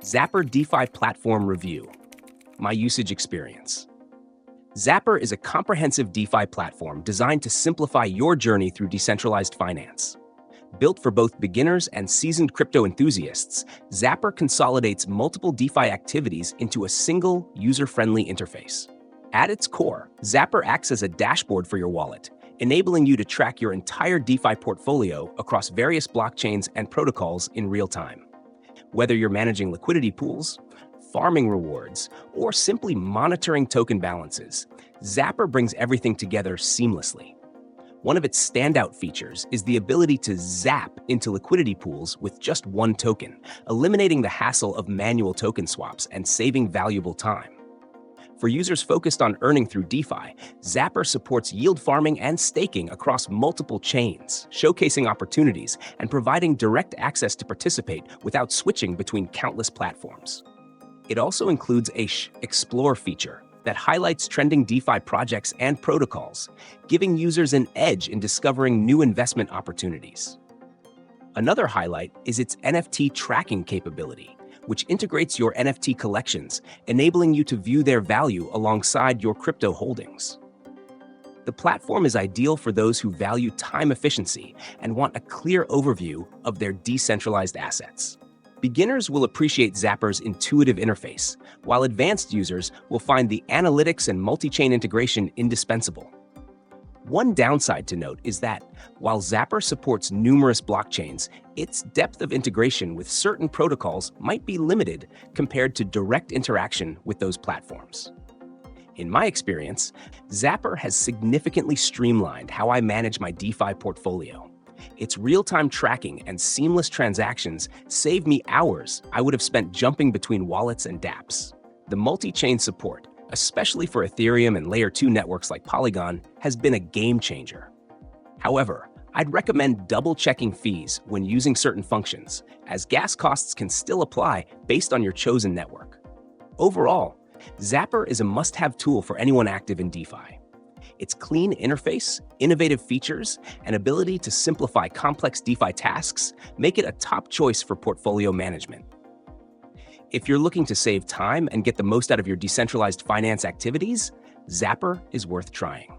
Zapper DeFi Platform Review. My usage experience. Zapper is a comprehensive DeFi platform designed to simplify your journey through decentralized finance. Built for both beginners and seasoned crypto enthusiasts, Zapper consolidates multiple DeFi activities into a single, user-friendly interface. At its core, Zapper acts as a dashboard for your wallet, enabling you to track your entire DeFi portfolio across various blockchains and protocols in real time. Whether you're managing liquidity pools, farming rewards, or simply monitoring token balances, Zapper brings everything together seamlessly. One of its standout features is the ability to zap into liquidity pools with just one token, eliminating the hassle of manual token swaps and saving valuable time. For users focused on earning through DeFi, Zapper supports yield farming and staking across multiple chains, showcasing opportunities and providing direct access to participate without switching between countless platforms. It also includes a Explore feature that highlights trending DeFi projects and protocols, giving users an edge in discovering new investment opportunities. Another highlight is its NFT tracking capability, which integrates your NFT collections, enabling you to view their value alongside your crypto holdings. The platform is ideal for those who value time efficiency and want a clear overview of their decentralized assets. Beginners will appreciate Zapper's intuitive interface, while advanced users will find the analytics and multi-chain integration indispensable. One downside to note is that, while Zapper supports numerous blockchains, its depth of integration with certain protocols might be limited compared to direct interaction with those platforms. In my experience, Zapper has significantly streamlined how I manage my DeFi portfolio. Its real-time tracking and seamless transactions save me hours I would have spent jumping between wallets and dApps. The multi-chain support, especially for Ethereum and Layer 2 networks like Polygon, has been a game changer. However, I'd recommend double-checking fees when using certain functions, as gas costs can still apply based on your chosen network. Overall, Zapper is a must-have tool for anyone active in DeFi. Its clean interface, innovative features, and ability to simplify complex DeFi tasks make it a top choice for portfolio management. If you're looking to save time and get the most out of your decentralized finance activities, Zapper is worth trying.